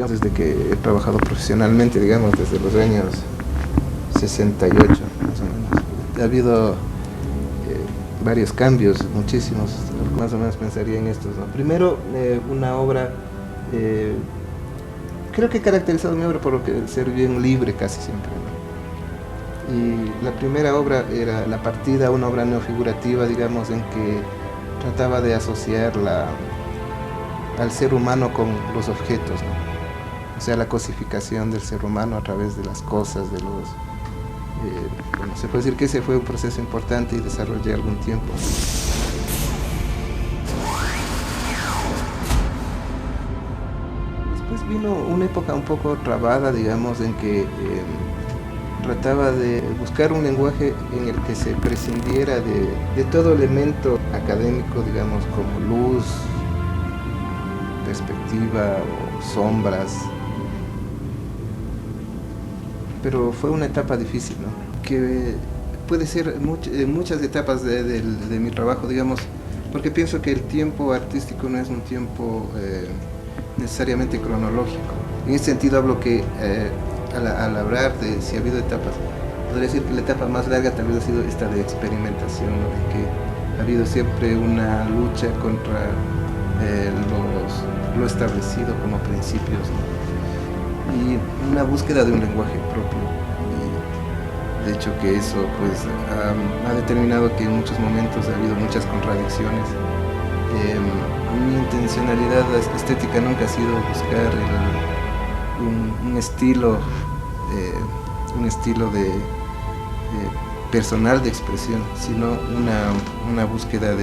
Desde que he trabajado profesionalmente, digamos, desde los años 68, más o menos. Ha habido varios cambios, muchísimos, más o menos pensaría en estos, ¿no? Primero, una obra, creo que he caracterizado mi obra por lo que ser bien libre casi siempre, ¿no? Y la primera obra era La Partida, una obra neofigurativa, digamos, en que trataba de asociar al ser humano con los objetos, ¿no? O sea, la cosificación del ser humano a través de las cosas, bueno, se puede decir que ese fue un proceso importante y desarrollé algún tiempo. Después vino una época un poco trabada, digamos, en que trataba de buscar un lenguaje en el que se prescindiera de todo elemento académico, digamos, como luz, perspectiva o sombras. Pero fue una etapa difícil, ¿no? Que puede ser muchas etapas de mi trabajo, digamos, porque pienso que el tiempo artístico no es un tiempo necesariamente cronológico. En ese sentido hablo que al hablar de si ha habido etapas, podría decir que la etapa más larga tal vez ha sido esta de experimentación, ¿no? De que ha habido siempre una lucha contra lo establecido como principios, ¿no? Y una búsqueda de un lenguaje propio. Y de hecho que eso pues ha determinado que en muchos momentos ha habido muchas contradicciones. Mi intencionalidad estética nunca ha sido buscar un estilo personal de expresión, sino una búsqueda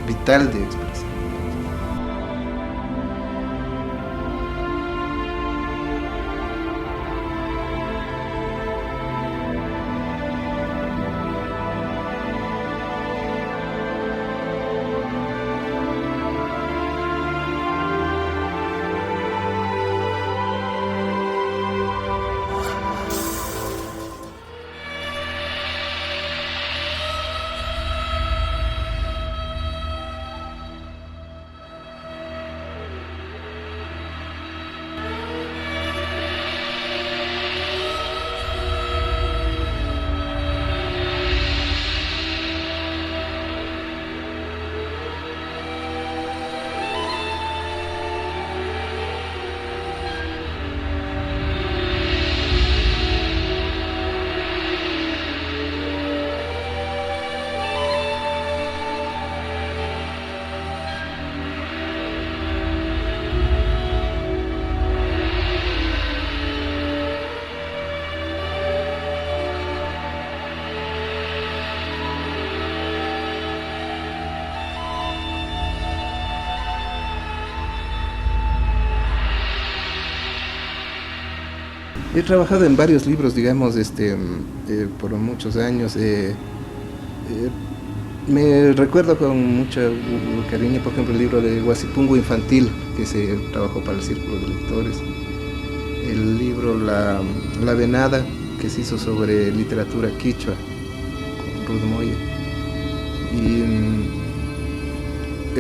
vital de expresión. He trabajado en varios libros, digamos, por muchos años. Me recuerdo con mucho cariño, por ejemplo, el libro de Guasipungu Infantil, que se trabajó para el Círculo de Lectores. El libro La Venada, que se hizo sobre literatura quichua, con Ruth Moya. Y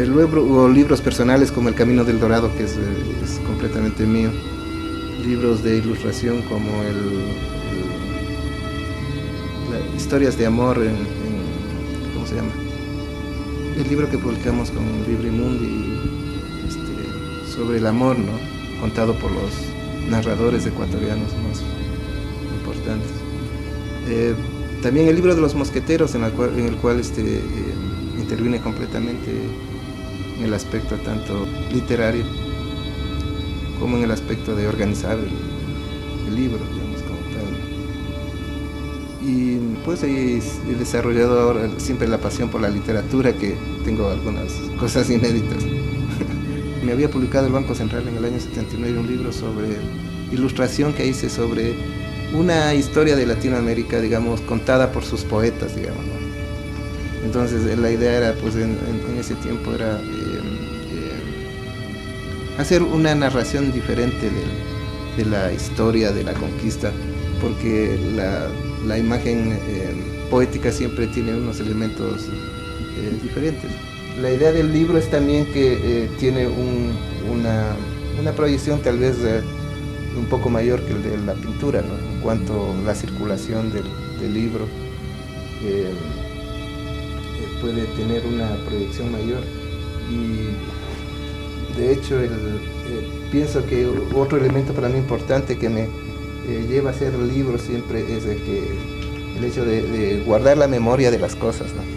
luego libros personales como El Camino del Dorado, que es completamente mío. Libros de ilustración como Historias de Amor, ¿cómo se llama? El libro que publicamos con Librimundi, sobre el amor, ¿no? Contado por los narradores ecuatorianos más importantes. También el libro de los mosqueteros, en el cual interviene completamente en el aspecto tanto literario como en el aspecto de organizar el libro, digamos, como tal. Y pues he desarrollado ahora siempre la pasión por la literatura, que tengo algunas cosas inéditas. Me había publicado el Banco Central en el año 79 un libro sobre ilustración que hice sobre una historia de Latinoamérica, digamos, contada por sus poetas, digamos, ¿no? Entonces la idea era, pues en ese tiempo era hacer una narración diferente de la historia de la conquista, porque la imagen poética siempre tiene unos elementos diferentes. La idea del libro es también que tiene una proyección tal vez un poco mayor que el de la pintura, ¿no? En cuanto a la circulación del libro, puede tener una proyección mayor. Y de hecho pienso que otro elemento para mí importante que me lleva a hacer el libro siempre es el hecho de guardar la memoria de las cosas, ¿no?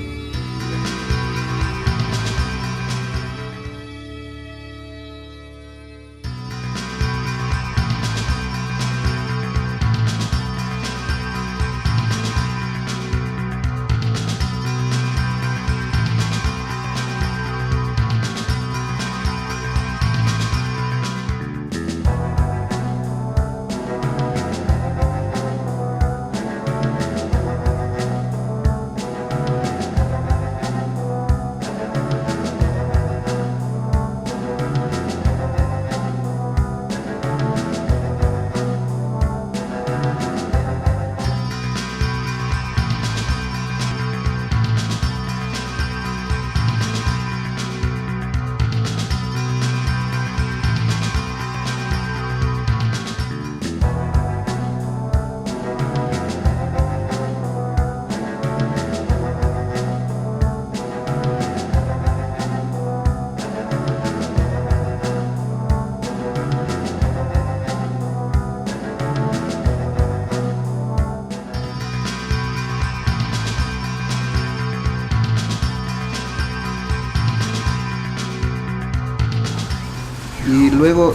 Y luego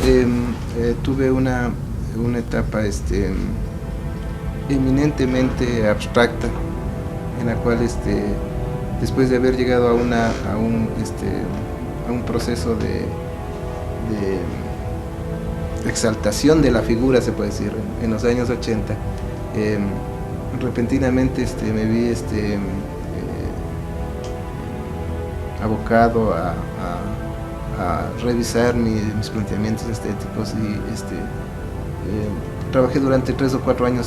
tuve una etapa eminentemente abstracta, en la cual después de haber llegado a un proceso de exaltación de la figura, se puede decir, en los años 80, repentinamente me vi abocado a revisar mis planteamientos estéticos y trabajé durante 3 o 4 años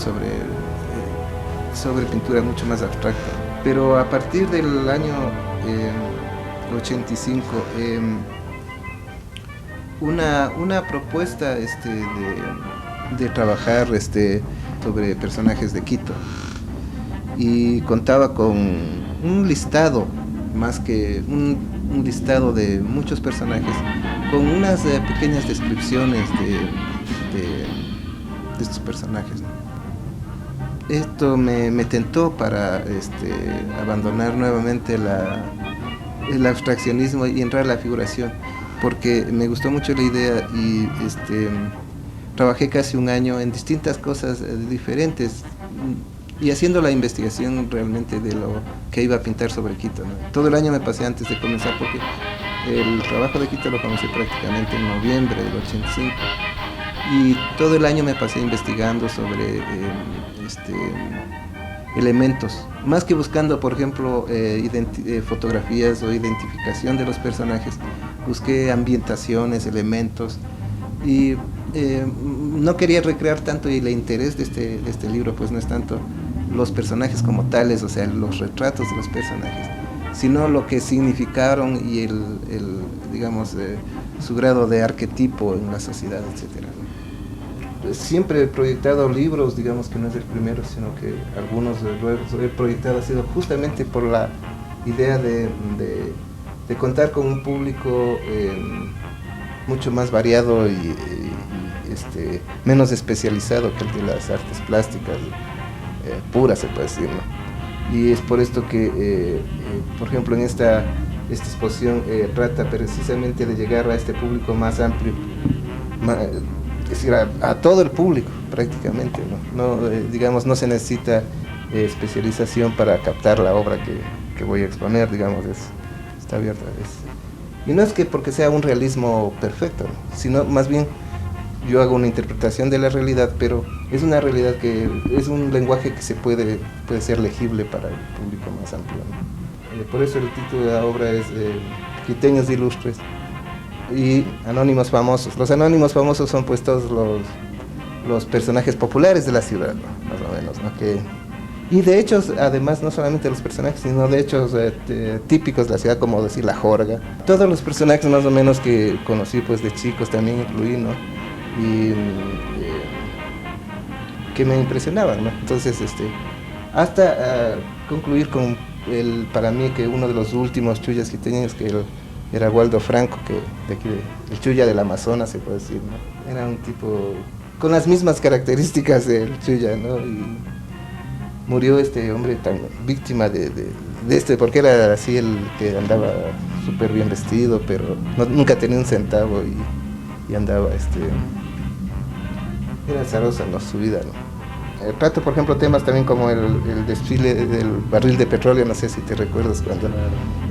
sobre pintura mucho más abstracta. Pero a partir del año 85, una propuesta de trabajar sobre personajes de Quito, y contaba con un listado, más que un listado de muchos personajes, con unas pequeñas descripciones de estos personajes, ¿no? Esto me tentó para abandonar nuevamente el abstraccionismo y entrar a la figuración, porque me gustó mucho la idea y trabajé casi un año en distintas cosas diferentes y haciendo la investigación realmente de lo que iba a pintar sobre Quito, ¿no? Todo el año me pasé antes de comenzar, porque el trabajo de Quito lo comencé prácticamente en noviembre del 85, y todo el año me pasé investigando sobre elementos, más que buscando, por ejemplo, fotografías o identificación de los personajes. Busqué ambientaciones, elementos, y no quería recrear tanto, y el interés de este libro pues no es tanto los personajes como tales, o sea, los retratos de los personajes, sino lo que significaron y digamos, su grado de arquetipo en la sociedad, etcétera. Siempre he proyectado libros, digamos que no es el primero, sino que algunos los he proyectado ha sido justamente por la idea de contar con un público mucho más variado y menos especializado que el de las artes plásticas puras, se puede decir, ¿no? Y es por esto que, por ejemplo, en esta exposición trata precisamente de llegar a este público más amplio, es decir, a todo el público prácticamente, ¿no? Digamos, no se necesita especialización para captar la obra que voy a exponer, digamos, está abierta. Y no es que porque sea un realismo perfecto, ¿no? Sino más bien yo hago una interpretación de la realidad, pero es una realidad que es un lenguaje que puede ser legible para el público más amplio, ¿no? Por eso el título de la obra es Quiteños Ilustres y Anónimos Famosos. Los anónimos famosos son pues todos los personajes populares de la ciudad, ¿no? Más o menos, ¿no? Y de hecho, además, no solamente los personajes, sino de hechos típicos de la ciudad, como decir la jorga. Todos los personajes más o menos que conocí pues de chicos también incluí, ¿no? Y que me impresionaban, ¿no? Entonces, hasta concluir con para mí que uno de los últimos chullas quiteños, que era Waldo Franco, que de aquí, el chulla del Amazonas, se puede decir, ¿no? Era un tipo con las mismas características del chulla, ¿no? Y murió este hombre tan víctima de porque era así el que andaba súper bien vestido, pero nunca tenía un centavo y andaba, era azarosa, ¿no? Su vida, ¿no? Trato, por ejemplo, temas también como el desfile del barril de petróleo, no sé si te recuerdas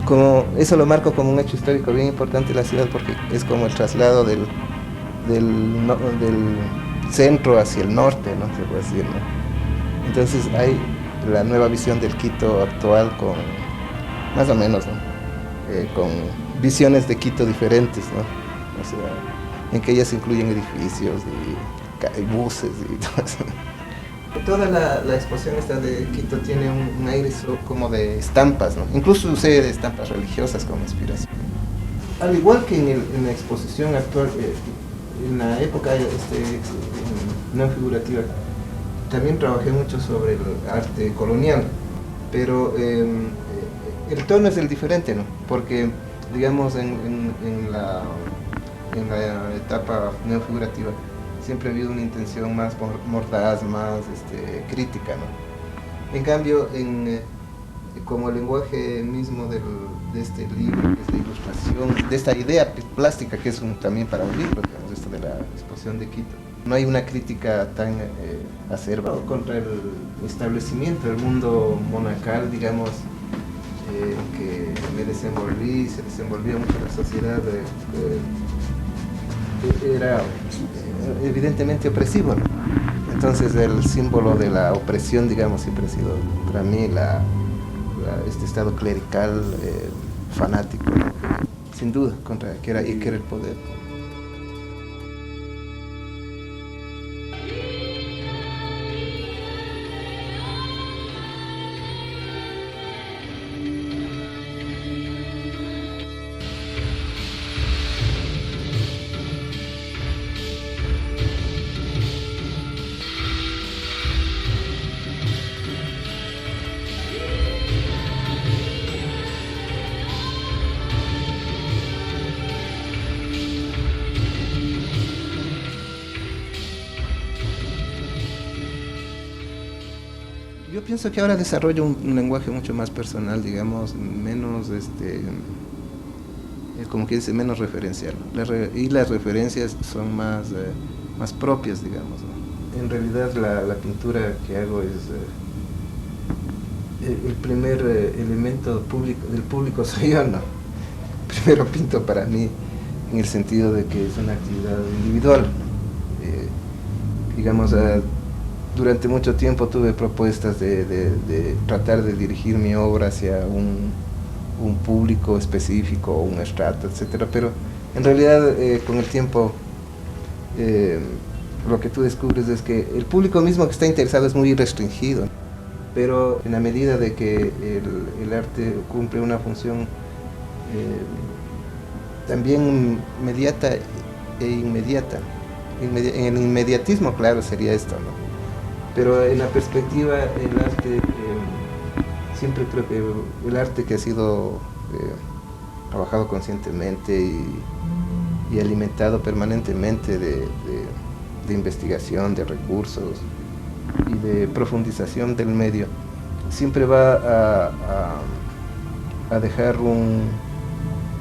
como eso lo marco como un hecho histórico bien importante en la ciudad, porque es como el traslado del centro hacia el norte, ¿no? Se puede decir, ¿no? Entonces hay la nueva visión del Quito actual más o menos, ¿no? Con visiones de Quito diferentes, ¿no? O sea, en que ellas incluyen edificios y buses y todo eso. Toda la exposición esta de Quito tiene un aire como de estampas, ¿no? Incluso usé de estampas religiosas como inspiración. Al igual que en la exposición actual, en la época no figurativa, también trabajé mucho sobre el arte colonial, pero el tono es el diferente, ¿no? Porque, digamos, en la etapa neofigurativa siempre ha habido una intención más mordaz, más crítica, ¿no? En cambio, como el lenguaje mismo de este libro, que es la ilustración, de esta idea plástica que es también para un libro, digamos, esto de la exposición de Quito, no hay una crítica tan acerba contra el establecimiento del mundo monacal, digamos, que me desenvolví, se desenvolvía mucho la sociedad, era evidentemente opresivo, ¿no? Entonces el símbolo de la opresión, digamos, siempre ha sido para mí este estado clerical fanático, ¿no? Sin duda, que era el poder. Yo pienso que ahora desarrollo un lenguaje mucho más personal, digamos, menos, como que dice, menos referencial. Y las referencias son más propias, digamos, ¿no? En realidad la pintura que hago es el primer elemento del público soy yo, ¿no? Primero pinto para mí, en el sentido de que es una actividad individual. Digamos, durante mucho tiempo tuve propuestas de tratar de dirigir mi obra hacia un público específico, un estrato, etcétera, pero en realidad con el tiempo lo que tú descubres es que el público mismo que está interesado es muy restringido, pero en la medida de que el arte cumple una función también mediata e inmediata. En el inmediatismo, claro, sería esto, ¿no? Pero en la perspectiva del arte, siempre creo que el arte que ha sido trabajado conscientemente y alimentado permanentemente de investigación, de recursos y de profundización del medio, siempre va a dejar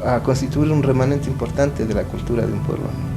a constituir un remanente importante de la cultura de un pueblo, ¿no?